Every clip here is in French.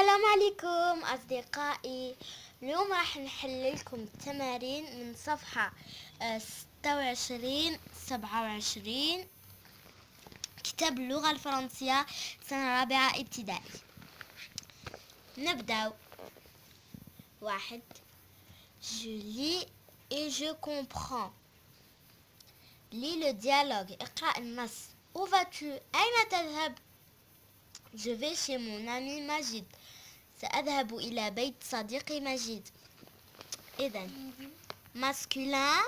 السلام عليكم أصدقائي. اليوم راح نحل لكم التمارين من صفحة 26 27 كتاب اللغة الفرنسية سنة رابعة ابتدائي. نبدأ. 1. Je lis et je comprends. Lis le dialogue. اقرأ النص. Où vas-tu؟ أين تذهب؟ Je vais chez mon ami Majid. سأذهب إلى بيت صديقي مجيد. إذن masculin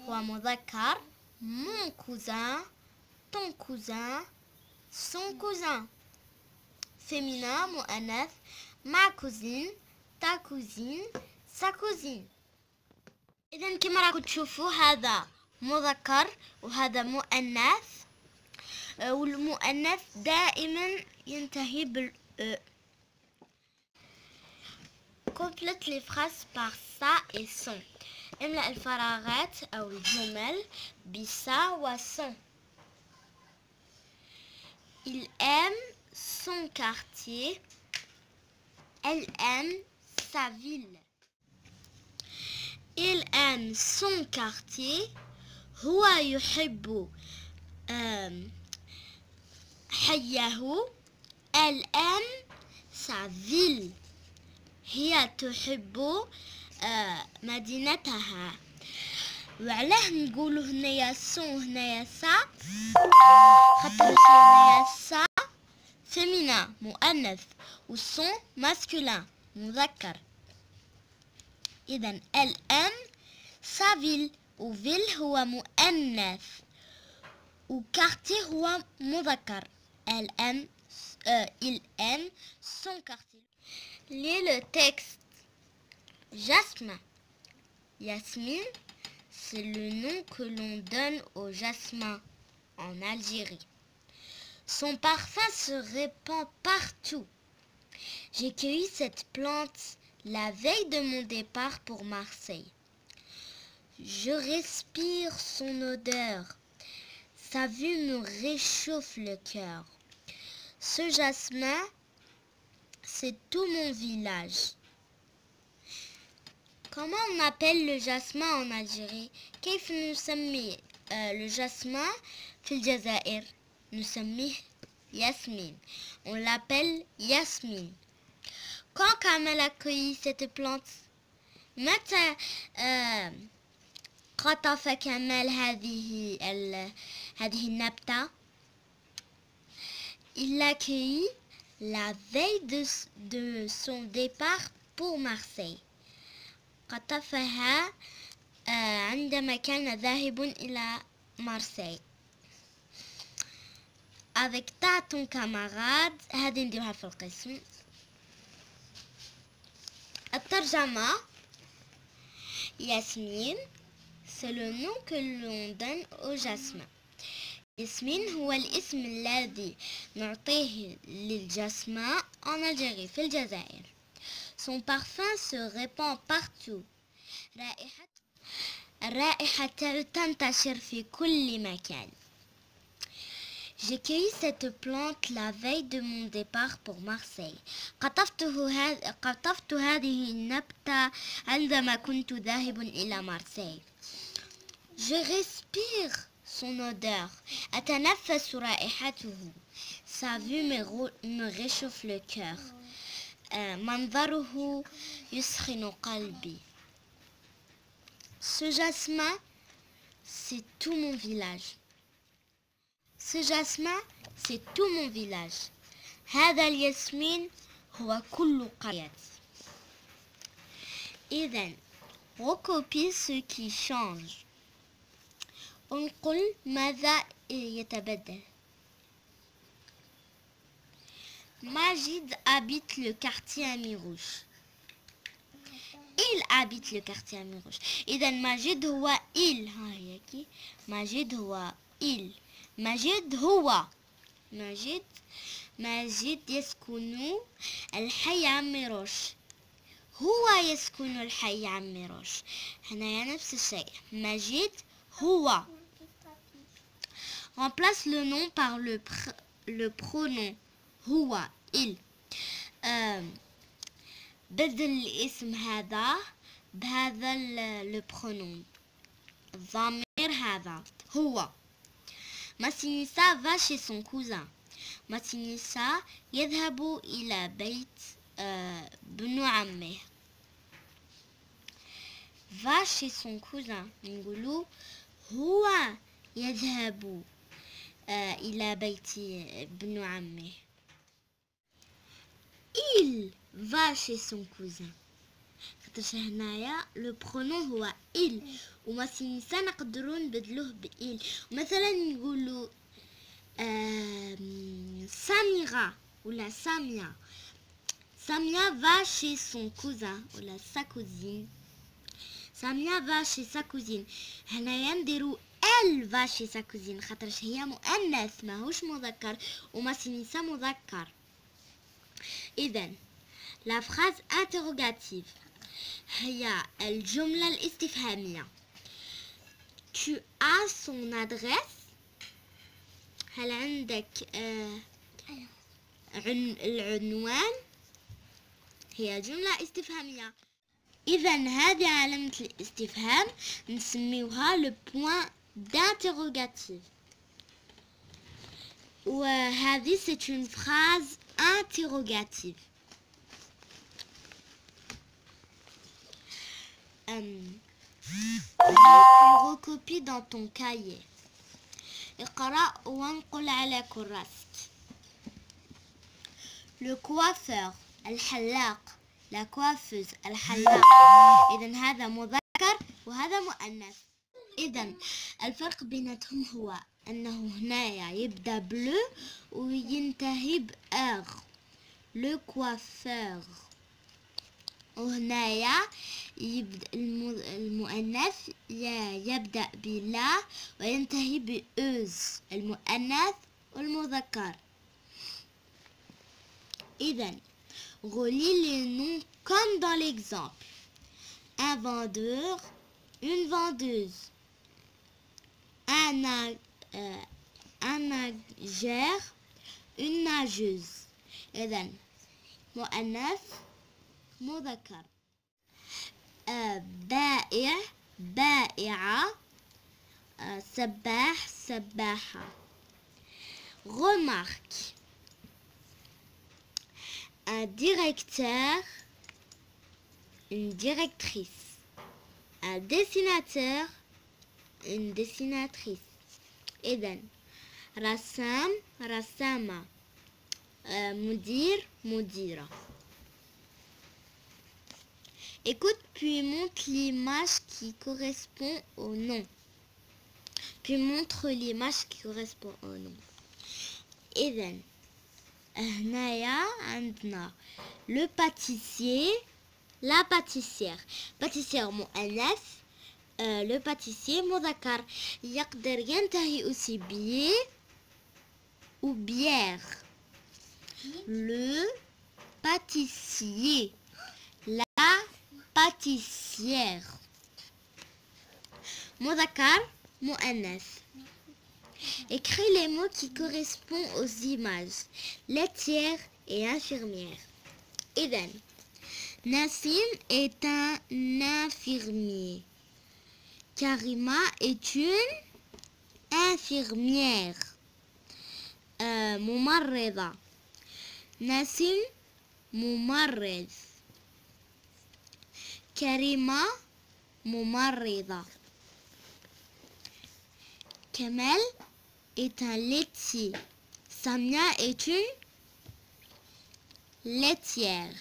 ومذكر mon cousin, ton cousin, son cousin. féminin مؤنث ma cousine, ta cousine, sa cousine. إذن كما راكم تشوفوا هذا مذكر وهذا مؤنث، والمؤنث دائما ينتهي بال Complète les phrases par ça et son. املأ الفراغات أو الجمل بسا وصن. Il aime son quartier. Elle aime sa ville. Il aime son quartier. هو يحب حيه. Elle aime sa ville. هي تحب مدينتها. وعلاه نقولوا هنايا سون هنايا سا؟ خاطر هنايا سا فيمينا مؤنث والسون ماسكولين مذكر. إذن elle aime sa ville. وفيل هو مؤنث وكارتي هو مذكر. elle aime il aime son quartier. Lis le texte. Jasmin. Yasmine, c'est le nom que l'on donne au jasmin en Algérie. Son parfum se répand partout. J'ai cueilli cette plante la veille de mon départ pour Marseille. Je respire son odeur. Sa vue me réchauffe le cœur. Ce jasmin, c'est tout mon village. Comment on appelle le jasmin en Algérie? كيف نسمي le jasmin في الجزائر؟ نسميه Yasmine. On l'appelle Yasmine. Quand Kamel a cueilli cette plante? متى قطف كمال هذه النبتة؟ Il l'a cueilli la veille de son départ pour Marseille. قطفها عندما كان ذاهب إلى مارسي. Avec ta ton camarade. هذه نديرها في القسم. الترجمة. Yasmine, c'est le nom que l'on donne au jasmin. ياسمين هو الاسم الذي نعطيه للجسمة en Algérie في الجزائر. Son parfum se répand partout. الرائحة تنتشر في كل مكان. J'ai cueilli cette plante la veille de mon départ pour Marseille. قطفت هذه النبتة عندما كنت ذاهب إلى مارسيل. Je respire son odeur. أتنفس رائحته. Sa vue me réchauffe le cœur. منظره يسخن قلبي. Ce jasmin, c'est tout mon village. Ce jasmin, c'est tout mon village. هذا الياسمين هو كل قريتي. إذن recopie ce qui change. انقل ماذا يتبدل. Majid habite le quartier Amirouche. Il habite le quartier Amirouche. إذن ماجد هو il. هاي كي ماجد هو il. ماجد هو ماجد يسكن الحي عمروش. هو يسكن الحي عمروش. هنا نفس الشيء. ماجد هو. Remplace le nom par le pronom هو il. بدل الاسم هذا بهذا لو برونوم الضمير هذا هو. ماسينيسا va chez son cousin. ماسينيسا يذهب إلى بيت بن عمه. va chez son cousin نقولوا هو يذهب إلى بيت ابن عمه. Il va chez son cousin. خاطرش هنايا لو برونون هو il وماسينيسا نقدروا نبدلوه ب il. مثلا نقولوا ساميرا ولا ساميا. ساميا va chez son cousin ولا sa cousine. ساميا va chez sa cousine. هنايا نديرو elle va chez sa cousine خاطرش هي مؤنث ماهوش مذكر وماسينيسا مذكر. إذن la phrase interrogative هي الجملة الاستفهامية. Tu as son adresse. هل عندك العنوان؟ هي جملة استفهامية. إذن هذه علامة الاستفهام نسميوها le point d'interrogative. وهذه c'est une phrase interrogative. Tu recopies dans ton cahier. اقرأ وانقل على كراسك. Le coiffeur الحلاق. La coiffeuse الحلاق. إذن هذا مذكر وهذا مؤنث. إذن الفرق بيناتهم هو أنه هنايا يبدأ بلو وينتهي بأغ. Le coiffeur. وهنايا يبدأ المؤنث يبدأ بلا وينتهي بأوز المؤنث والمذكر. إذن relis les noms comme dans l'exemple. Un vendeur, une vendeuse, un nageur, une nageuse. إذن مؤنث مذكر. بائع بائعة سباح سباحة. Remarque. Un directeur, une directrice. Un dessinateur, une dessinatrice. إذن رسام رسامة. مدير مديرة. Écoute puis montre l'image qui correspond au nom. Puis montre l'image qui correspond au nom. إذن هنايا عندنا le pâtissier la pâtissière. pâtissière مؤنث. le pâtissier مذكر. يقدر ينتهي aussi بي ou bière. Le pâtissier la pâtissière. مذكر مؤنث. Écris les mots qui correspondent aux images. Laitière et infirmière. إذن Nassim est un infirmier. Karima est une infirmière. ممرضة. Nassim ممرض. كريمة ممرضة. Kamel est un laitier. Samia est une laitière.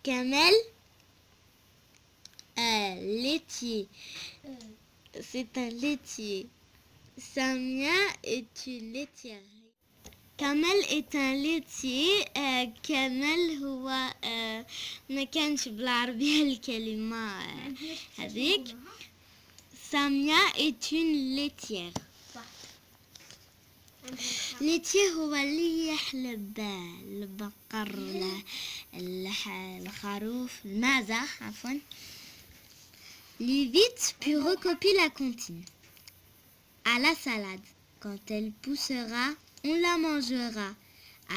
Kamel, laitier. C'est un laitier. Samia est une laitière. كمال est un laitier. كمال هو ما كانش بالعربية الكلمة هذيك. سامية est une laitière. laitier هو اللي يحلب البقر الخروف المعزة عفوا. Lis vite puis recopie la comptine. À la salade quand elle poussera On la mangera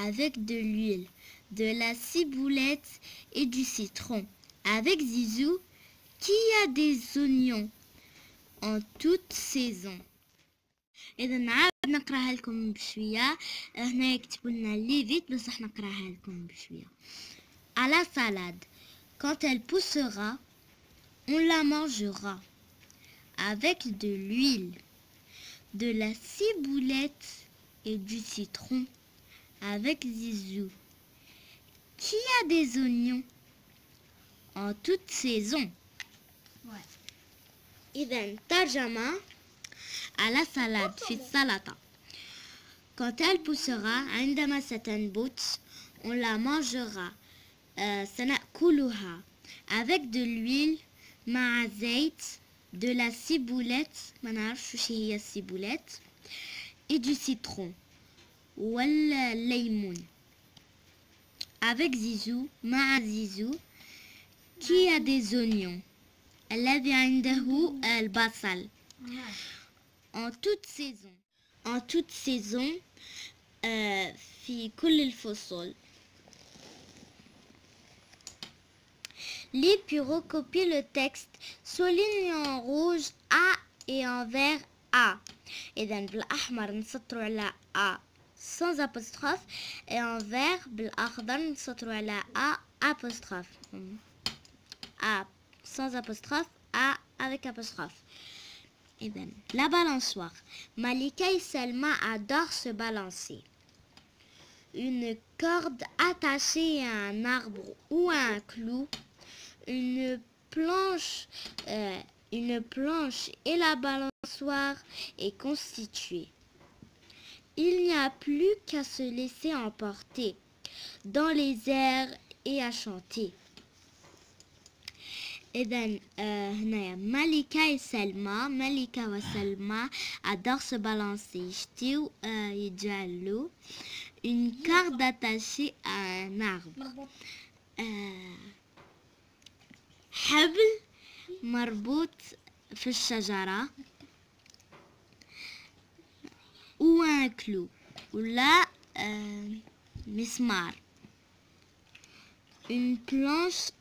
avec de l'huile, de la ciboulette et du citron. Avec Zizou, qui a des oignons en toute saison. إذا نعاود نقراها لكم بشوية. هنا يكتبوا لنا لي فيت بصح نقراها لكم بشوية. À la salade, quand elle poussera, on la mangera avec de l'huile, de la ciboulette et du citron. Avec Zizou, qui a des oignons en toute saison. إذا ترجمة à la salade في السلطة. Quand elle poussera عندما ستنبت on la mangera سنأكلها avec de l'huile مع زيت de la ciboulette ما نعرفش وش هي السيبولات et du citron والليمون. Avec Zizou مع زيزو qui a des oignons الذي عنده البصل. En toute saison. En toute saison في كل الفصول. Lis puis recopie le texte. Souligne en rouge A et en vert A. إذن بالأحمر نسطروا على A sans apostrophe et en vert بالأخضر نسطروا على A apostrophe. A sans apostrophe, A avec apostrophe. Eben, la balançoire. Malika et Selma adorent se balancer. Une corde attachée à un arbre ou à un clou, une planche et la balançoire est constituée. Il n'y a plus qu'à se laisser emporter dans les airs et à chanter. إذن هنايا مالكة وسلمى. مالكة وسلمى adorent se balancer. يشتيو يجعلوا une corde attachée à un arbre. حبل مربوط في الشجرة ou un clou ولا مسمار. Une planche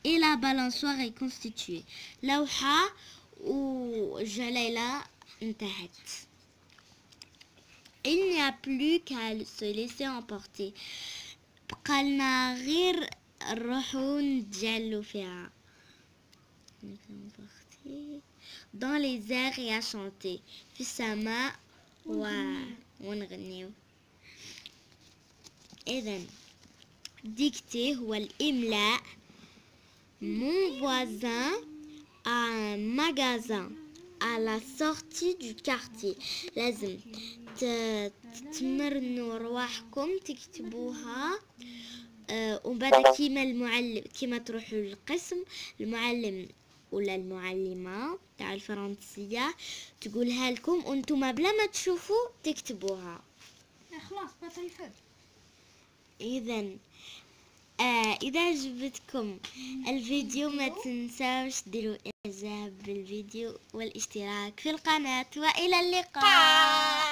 et la balançoire est constituée. لوحة وجليلة انتهت. Il n'y a plus qu'à se laisser emporter. بقالنا غير نروحو نتجلو فيها. Dans les airs et à chanter. في السماء ونغنيو. إذن dictée هو الإملاء. Mon voisin a un magasin à la sortie du quartier. لازم تمرنوا رواحكم تكتبوها ومن بعد كيما تروحوا للقسم المعلم ولا المعلمة تاع الفرنسية تقولها لكم وانتم بلا ما تشوفوا تكتبوها. خلاص بطل. إذا عجبتكم الفيديو ما تنساوش ديروا إعجاب بالفيديو والاشتراك في القناة وإلى اللقاء.